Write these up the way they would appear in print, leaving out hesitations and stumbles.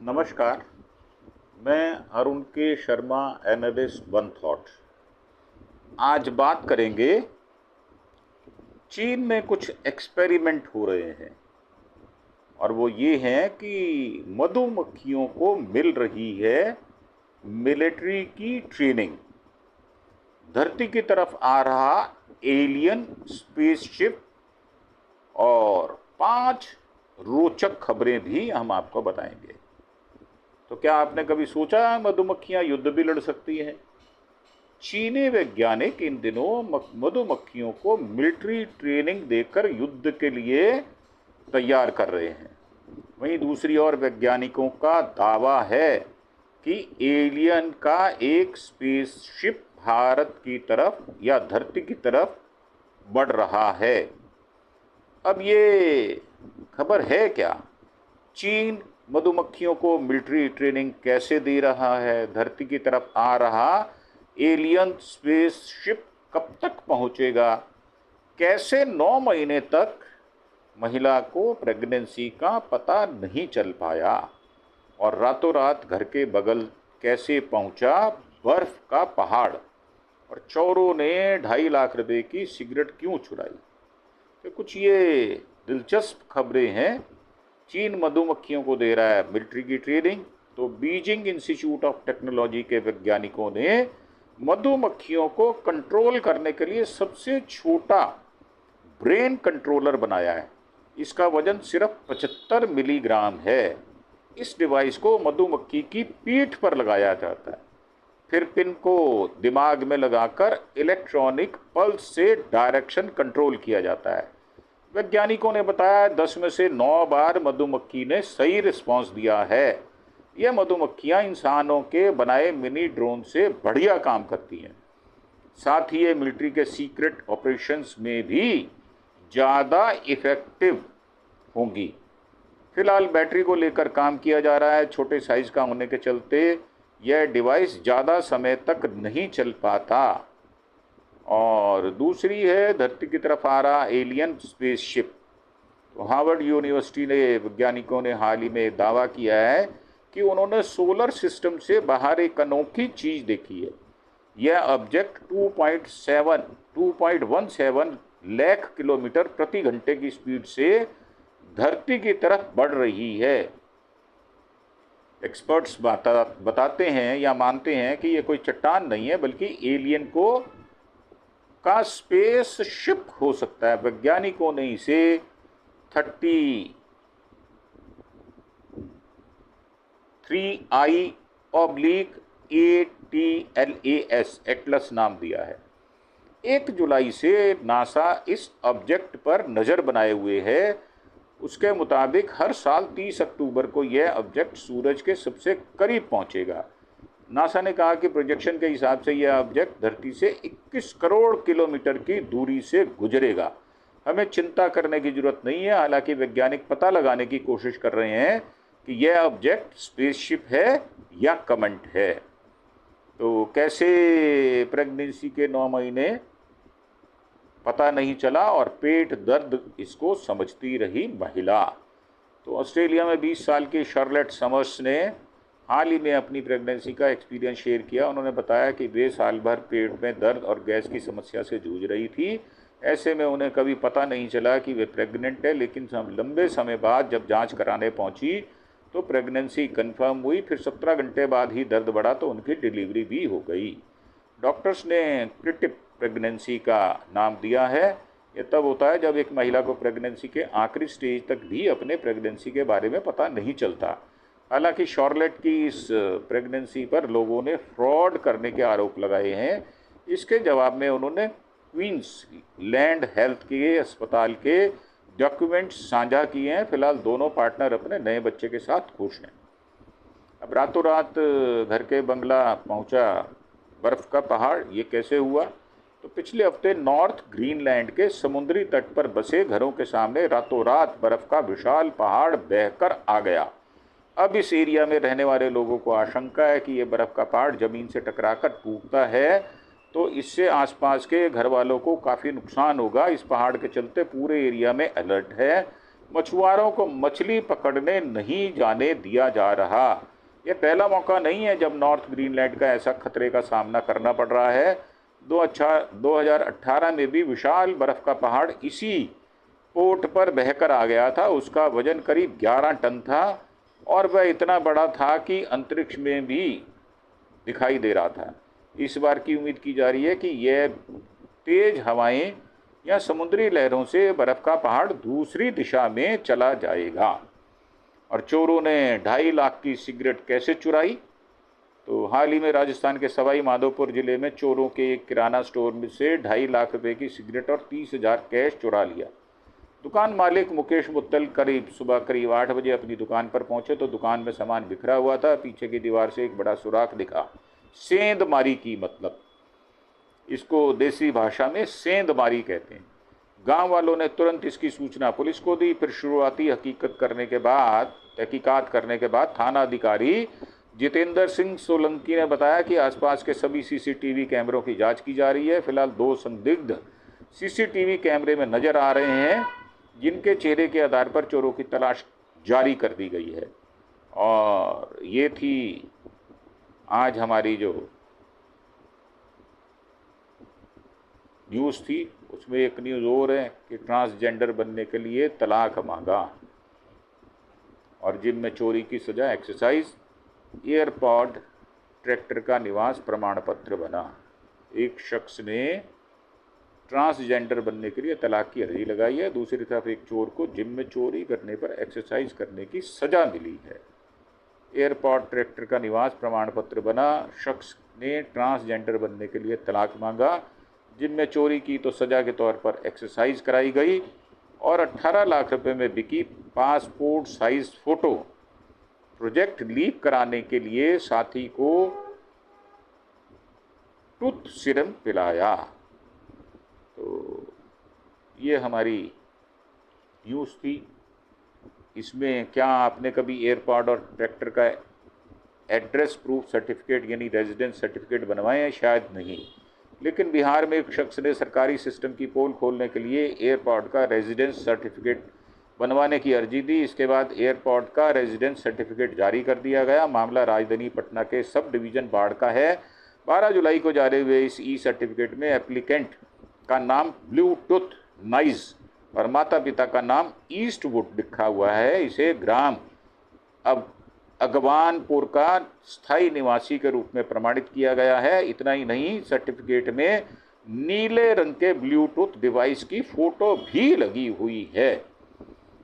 नमस्कार। मैं अरुण के शर्मा, एनालिस्ट वन थॉट। आज बात करेंगे, चीन में कुछ एक्सपेरिमेंट हो रहे हैं और वो ये हैं कि मधुमक्खियों को मिल रही है मिलिट्री की ट्रेनिंग। धरती की तरफ आ रहा एलियन स्पेसशिप और 5 रोचक खबरें भी हम आपको बताएंगे। तो क्या आपने कभी सोचा है मधुमक्खियां युद्ध भी लड़ सकती हैं? चीनी वैज्ञानिक इन दिनों मधुमक्खियों को मिलिट्री ट्रेनिंग देकर युद्ध के लिए तैयार कर रहे हैं। वहीं दूसरी ओर वैज्ञानिकों का दावा है कि एलियन का एक स्पेसशिप भारत की तरफ या धरती की तरफ बढ़ रहा है। अब ये खबर है क्या? चीन मधुमक्खियों को मिलिट्री ट्रेनिंग कैसे दे रहा है? धरती की तरफ आ रहा एलियन स्पेसशिप कब तक पहुंचेगा? कैसे 9 महीने तक महिला को प्रेगनेंसी का पता नहीं चल पाया? और रातों रात घर के बगल कैसे पहुंचा बर्फ का पहाड़? और चोरों ने 2.5 लाख रुपए की सिगरेट क्यों चुराई? तो कुछ ये दिलचस्प खबरें हैं। चीन मधुमक्खियों को दे रहा है मिलिट्री की ट्रेनिंग, तो बीजिंग इंस्टीट्यूट ऑफ टेक्नोलॉजी के वैज्ञानिकों ने मधुमक्खियों को कंट्रोल करने के लिए सबसे छोटा ब्रेन कंट्रोलर बनाया है। इसका वजन सिर्फ 75 मिलीग्राम है। इस डिवाइस को मधुमक्खी की पीठ पर लगाया जाता है, फिर पिन को दिमाग में लगाकर इलेक्ट्रॉनिक पल्स से डायरेक्शन कंट्रोल किया जाता है। वैज्ञानिकों ने बताया 10 में से 9 बार मधुमक्खी ने सही रिस्पांस दिया है। यह मधुमक्खियां इंसानों के बनाए मिनी ड्रोन से बढ़िया काम करती हैं। साथ ही ये मिलिट्री के सीक्रेट ऑपरेशंस में भी ज़्यादा इफेक्टिव होंगी। फिलहाल बैटरी को लेकर काम किया जा रहा है। छोटे साइज का होने के चलते यह डिवाइस ज़्यादा समय तक नहीं चल पाता। और दूसरी है धरती की तरफ आ रहा एलियन स्पेसशिप। तो हार्वर्ड यूनिवर्सिटी ने वैज्ञानिकों ने हाल ही में दावा किया है कि उन्होंने सोलर सिस्टम से बाहर एक अनोखी चीज़ देखी है। यह ऑब्जेक्ट 2.17 लाख किलोमीटर प्रति घंटे की स्पीड से धरती की तरफ बढ़ रही है। एक्सपर्ट्स बताते हैं या मानते हैं कि यह कोई चट्टान नहीं है, बल्कि एलियन का स्पेस शिप हो सकता है। वैज्ञानिकों ने इसे 33I/ATLAS एटलस नाम दिया है। 1 जुलाई से नासा इस ऑब्जेक्ट पर नज़र बनाए हुए है। उसके मुताबिक हर साल 30 अक्टूबर को यह ऑब्जेक्ट सूरज के सबसे करीब पहुंचेगा। नासा ने कहा कि प्रोजेक्शन के हिसाब से यह ऑब्जेक्ट धरती से 21 करोड़ किलोमीटर की दूरी से गुजरेगा। हमें चिंता करने की जरूरत नहीं है। हालांकि वैज्ञानिक पता लगाने की कोशिश कर रहे हैं कि यह ऑब्जेक्ट स्पेसशिप है या कमेंट है। तो कैसे प्रेगनेंसी के 9 महीने पता नहीं चला और पेट दर्द इसको समझती रही महिला। तो ऑस्ट्रेलिया में 20 साल की शार्लेट समर्स ने हाल ही में अपनी प्रेगनेंसी का एक्सपीरियंस शेयर किया। उन्होंने बताया कि वे साल भर पेट में दर्द और गैस की समस्या से जूझ रही थी। ऐसे में उन्हें कभी पता नहीं चला कि वे प्रेग्नेंट है, लेकिन लंबे समय बाद जब जांच कराने पहुंची तो प्रेगनेंसी कंफर्म हुई। फिर 17 घंटे बाद ही दर्द बढ़ा तो उनकी डिलीवरी भी हो गई। डॉक्टर्स ने क्रिटिक प्रेगनेंसी का नाम दिया है। यह तब होता है जब एक महिला को प्रेगनेंसी के आखिरी स्टेज तक भी अपने प्रेगनेंसी के बारे में पता नहीं चलता। हालांकि शार्लेट की इस प्रेगनेंसी पर लोगों ने फ्रॉड करने के आरोप लगाए हैं। इसके जवाब में उन्होंने क्वींसलैंड हेल्थ के अस्पताल के डॉक्यूमेंट्स साझा किए हैं। फिलहाल दोनों पार्टनर अपने नए बच्चे के साथ खुश हैं। अब रातों रात घर के बंगला पहुंचा बर्फ़ का पहाड़। ये कैसे हुआ? तो पिछले हफ्ते नॉर्थ ग्रीनलैंड के समुद्री तट पर बसे घरों के सामने रातों रात बर्फ़ का विशाल पहाड़ बहकर आ गया। अब इस एरिया में रहने वाले लोगों को आशंका है कि ये बर्फ़ का पहाड़ ज़मीन से टकराकर टूटता है तो इससे आसपास के घर वालों को काफ़ी नुकसान होगा। इस पहाड़ के चलते पूरे एरिया में अलर्ट है। मछुआरों को मछली पकड़ने नहीं जाने दिया जा रहा। यह पहला मौका नहीं है जब नॉर्थ ग्रीनलैंड का ऐसा खतरे का सामना करना पड़ रहा है। 2018 में भी विशाल बर्फ का पहाड़ इसी पोर्ट पर बहकर आ गया था। उसका वजन करीब 11 टन था और वह इतना बड़ा था कि अंतरिक्ष में भी दिखाई दे रहा था। इस बार की उम्मीद की जा रही है कि यह तेज हवाएं या समुद्री लहरों से बर्फ का पहाड़ दूसरी दिशा में चला जाएगा। और चोरों ने 2.5 लाख की सिगरेट कैसे चुराई? तो हाल ही में राजस्थान के सवाई माधोपुर जिले में चोरों के एक किराना स्टोर में से 2.5 लाख रुपए की सिगरेट और 30,000 कैश चुरा लिया। दुकान मालिक मुकेश मुत्तल सुबह करीब 8 बजे अपनी दुकान पर पहुंचे तो दुकान में सामान बिखरा हुआ था। पीछे की दीवार से एक बड़ा सुराख दिखा। सेंधमारी की मतलब, इसको देसी भाषा में सेंधमारी कहते हैं। गांव वालों ने तुरंत इसकी सूचना पुलिस को दी। फिर शुरुआती तहकीकात करने के बाद थाना अधिकारी जितेंद्र सिंह सोलंकी ने बताया कि आसपास के सभी सीसीटीवी कैमरों की जांच की जा रही है। फिलहाल 2 संदिग्ध सीसीटीवी कैमरे में नजर आ रहे हैं, जिनके चेहरे के आधार पर चोरों की तलाश जारी कर दी गई है। और ये थी आज हमारी जो न्यूज़ थी। उसमें एक न्यूज़ और है कि ट्रांसजेंडर बनने के लिए तलाक मांगा और जिम में चोरी की सजा एक्सरसाइज। एयरपॉड ट्रैक्टर का निवास प्रमाण पत्र बना। एक शख्स ने ट्रांसजेंडर बनने के लिए तलाक की अर्जी लगाई है। दूसरी तरफ एक चोर को जिम में चोरी करने पर एक्सरसाइज करने की सजा मिली है। एयरपॉड ट्रैक्टर का निवास प्रमाण पत्र बना। शख्स ने ट्रांसजेंडर बनने के लिए तलाक मांगा। जिम में चोरी की तो सजा के तौर पर एक्सरसाइज कराई गई और 18 लाख रुपए में बिकी passport size photo. Project leak कराने के लिए साथी को टूथ सीरम पिलाया। तो ये हमारी न्यूज़ थी। इसमें क्या आपने कभी एयरपॉड और ट्रैक्टर का एड्रेस प्रूफ सर्टिफिकेट यानी रेजिडेंस सर्टिफिकेट बनवाए हैं? शायद नहीं। लेकिन बिहार में एक शख्स ने सरकारी सिस्टम की पोल खोलने के लिए एयरपॉड का रेजिडेंस सर्टिफिकेट बनवाने की अर्जी दी। इसके बाद एयरपॉड का रेजिडेंस सर्टिफिकेट जारी कर दिया गया। मामला राजधानी पटना के सब डिवीज़न बाढ़ का है। 12 जुलाई को जारी हुए इस ई सर्टिफिकेट में एप्लीकेंट का नाम ब्लूटूथ नाइज और माता पिता का नाम ईस्टवुड लिखा हुआ है। इसे ग्राम अगवानपुर का स्थायी निवासी के रूप में प्रमाणित किया गया है। इतना ही नहीं, सर्टिफिकेट में नीले रंग के ब्लूटूथ डिवाइस की फ़ोटो भी लगी हुई है।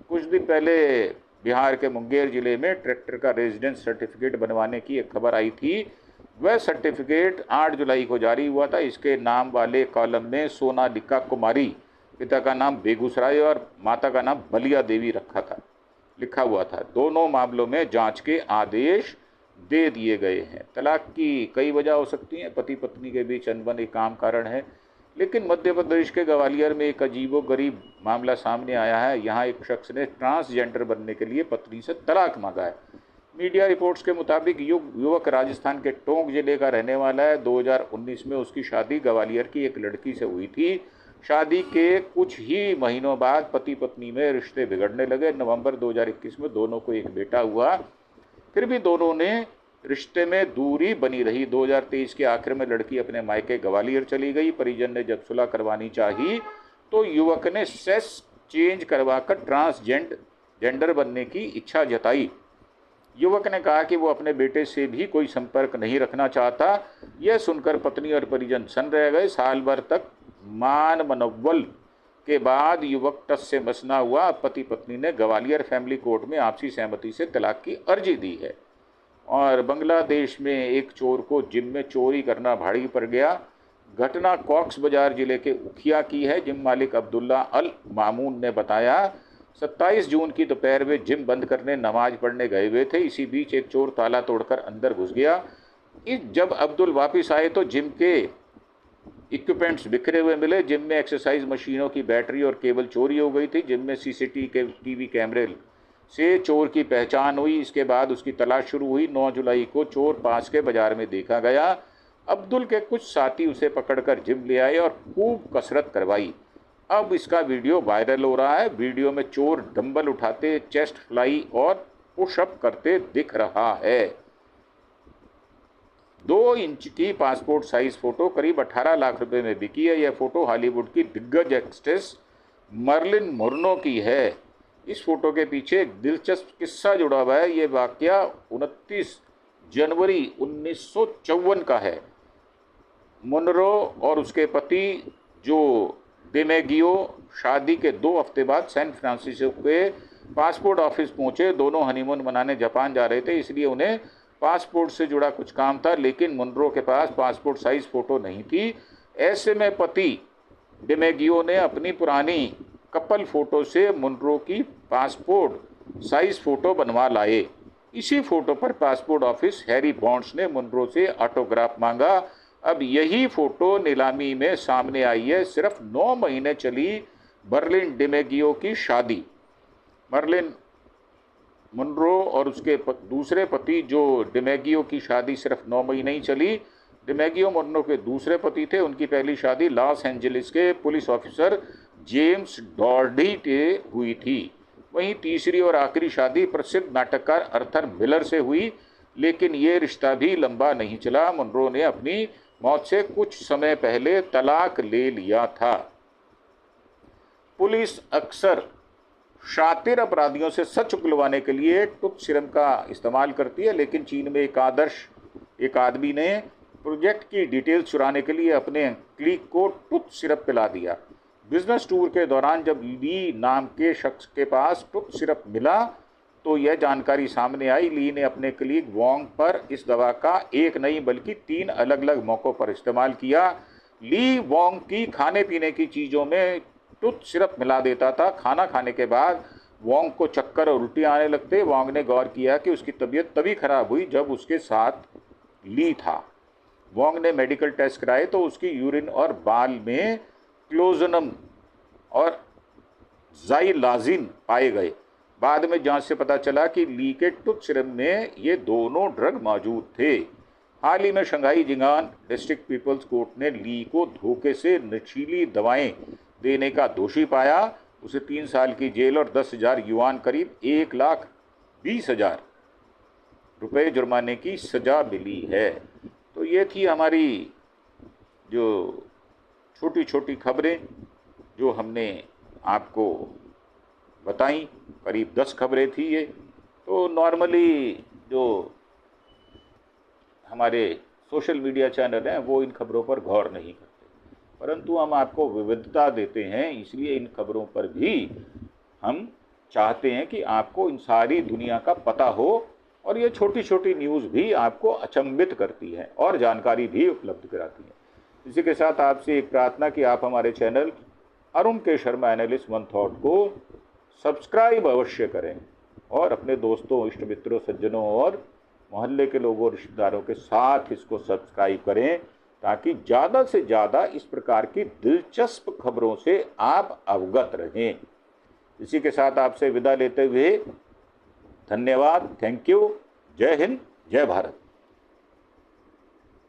कुछ दिन पहले बिहार के मुंगेर जिले में ट्रैक्टर का रेजिडेंस सर्टिफिकेट बनवाने की एक खबर आई थी। वह सर्टिफिकेट 8 जुलाई को जारी हुआ था। इसके नाम वाले कॉलम में सोनालिका कुमारी, पिता का नाम बेगूसराय और माता का नाम बलिया देवी लिखा हुआ था। दोनों मामलों में जांच के आदेश दे दिए गए हैं। तलाक की कई वजह हो सकती हैं, पति पत्नी के बीच अनबन एक आम कारण है। लेकिन मध्य प्रदेश के ग्वालियर में एक अजीबोगरीब मामला सामने आया है। यहाँ एक शख्स ने ट्रांसजेंडर बनने के लिए पत्नी से तलाक मांगा है। मीडिया रिपोर्ट्स के मुताबिक युवक राजस्थान के टोंक जिले का रहने वाला है। 2019 में उसकी शादी ग्वालियर की एक लड़की से हुई थी। शादी के कुछ ही महीनों बाद पति पत्नी में रिश्ते बिगड़ने लगे। नवंबर 2021 में दोनों को एक बेटा हुआ। फिर भी दोनों ने रिश्ते में दूरी बनी रही। 2023 के आखिर में लड़की अपने मायके ग्वालियर चली गई। परिजन ने जब सुलह करवानी चाही तो युवक ने सेक्स चेंज करवाकर ट्रांसजेंडर बनने की इच्छा जताई। युवक ने कहा कि वो अपने बेटे से भी कोई संपर्क नहीं रखना चाहता। यह सुनकर पत्नी और परिजन सन्न रह गए। साल भर तक मान मनोबल के बाद युवक टस से मस ना हुआ। पति पत्नी ने ग्वालियर फैमिली कोर्ट में आपसी सहमति से तलाक की अर्जी दी है। और बांग्लादेश में एक चोर को जिम में चोरी करना भारी पड़ गया। घटना कॉक्स बाजार जिले के उखिया की है। जिम मालिक अब्दुल्ला अल मामून ने बताया 27 जून की दोपहर वे जिम बंद करने नमाज पढ़ने गए हुए थे। इसी बीच एक चोर ताला तोड़कर अंदर घुस गया। जब अब्दुल वापस आए तो जिम के इक्विपमेंट्स बिखरे हुए मिले। जिम में एक्सरसाइज मशीनों की बैटरी और केबल चोरी हो गई थी। जिम में सीसीटीवी कैमरे से चोर की पहचान हुई। इसके बाद उसकी तलाश शुरू हुई। 9 जुलाई को चोर पास के बाजार में देखा गया। अब्दुल के कुछ साथी उसे पकड़कर जिम ले आए और खूब कसरत करवाई। अब इसका वीडियो वायरल हो रहा है। वीडियो में चोर डंबल उठाते, चेस्ट फ्लाई और पुशअप करते दिख रहा है। 2 इंच की पासपोर्ट साइज फोटो करीब 18 लाख रुपए में बिकी है। यह फोटो हॉलीवुड की दिग्गज एक्ट्रेस मर्लिन मोरनो की है। इस फोटो के पीछे एक दिलचस्प किस्सा जुड़ा हुआ है। ये वाकया 29 जनवरी 1954 का है। मोनरो और उसके पति जो डिमेगियो शादी के 2 हफ्ते बाद सैन फ्रांसिस्को के पासपोर्ट ऑफिस पहुंचे। दोनों हनीमून मनाने जापान जा रहे थे, इसलिए उन्हें पासपोर्ट से जुड़ा कुछ काम था, लेकिन मोनरो के पास पासपोर्ट साइज फोटो नहीं थी। ऐसे में पति डिमेगियो ने अपनी पुरानी कपल फोटो से मोनरो की पासपोर्ट साइज फोटो बनवा लाए। इसी फोटो पर पासपोर्ट ऑफिस हैरी बॉन्ड्स ने मोनरो से ऑटोग्राफ मांगा। अब यही फोटो नीलामी में सामने आई है। सिर्फ 9 महीने चली मर्लिन डिमेगियो की शादी। मर्लिन मोनरो और उसके दूसरे पति जो डिमेगियो की शादी सिर्फ 9 महीने ही चली। डिमेगियो मोनरो के दूसरे पति थे। उनकी पहली शादी लॉस एंजलिस के पुलिस ऑफिसर जेम्स डॉर्डी से हुई थी। वहीं तीसरी और आखिरी शादी प्रसिद्ध नाटककार अर्थर मिलर से हुई, लेकिन ये रिश्ता भी लंबा नहीं चला। मोनरो ने अपनी मौत से कुछ समय पहले तलाक ले लिया था। पुलिस अक्सर शातिर अपराधियों से सच उगलवाने के लिए टूथ सीरम का इस्तेमाल करती है, लेकिन चीन में एक आदमी ने प्रोजेक्ट की डिटेल चुराने के लिए अपने क्लिक को टूथ सिरप पिला दिया। बिजनेस टूर के दौरान जब ली नाम के शख्स के पास टूथ सिरप मिला तो यह जानकारी सामने आई। ली ने अपने क्लिक वोंग पर इस दवा का एक नहीं बल्कि 3 अलग अलग मौक़ों पर इस्तेमाल किया। ली वोंग की खाने पीने की चीज़ों में टूथ सिरप मिला देता था। खाना खाने के बाद वोंग को चक्कर और उल्टी आने लगते। वोंग ने गौर किया कि उसकी तबीयत तभी खराब हुई जब उसके साथ ली था। वोंग ने मेडिकल टेस्ट कराए तो उसकी यूरिन और बाल में क्लोजनम और ज़ाइलाज़िन पाए गए। बाद में जांच से पता चला कि ली के टूथ सिरप में ये दोनों ड्रग मौजूद थे। हाल ही में शंघाई जिंगान डिस्ट्रिक्ट पीपल्स कोर्ट ने ली को धोखे से नशीली दवाएं देने का दोषी पाया। उसे 3 साल की जेल और 10,000 युआन करीब 1,20,000 रुपये जुर्माने की सज़ा मिली है। तो ये थी हमारी जो छोटी छोटी खबरें जो हमने आपको बताई। करीब 10 खबरें थी ये। तो नॉर्मली जो हमारे सोशल मीडिया चैनल हैं वो इन खबरों पर गौर नहीं करते, परंतु हम आपको विविधता देते हैं, इसलिए इन खबरों पर भी हम चाहते हैं कि आपको इन सारी दुनिया का पता हो। और ये छोटी छोटी न्यूज़ भी आपको अचंभित करती है और जानकारी भी उपलब्ध कराती है। इसी के साथ आपसे एक प्रार्थना कि आप हमारे चैनल अरुण के शर्मा एनालिस्ट वन थॉट को सब्सक्राइब अवश्य करें और अपने दोस्तों, इष्ट मित्रों, सज्जनों और मोहल्ले के लोगों, रिश्तेदारों के साथ इसको सब्सक्राइब करें ताकि ज़्यादा से ज़्यादा इस प्रकार की दिलचस्प खबरों से आप अवगत रहें। इसी के साथ आपसे विदा लेते हुए धन्यवाद। Thank you. जय हिंद, जय भारत।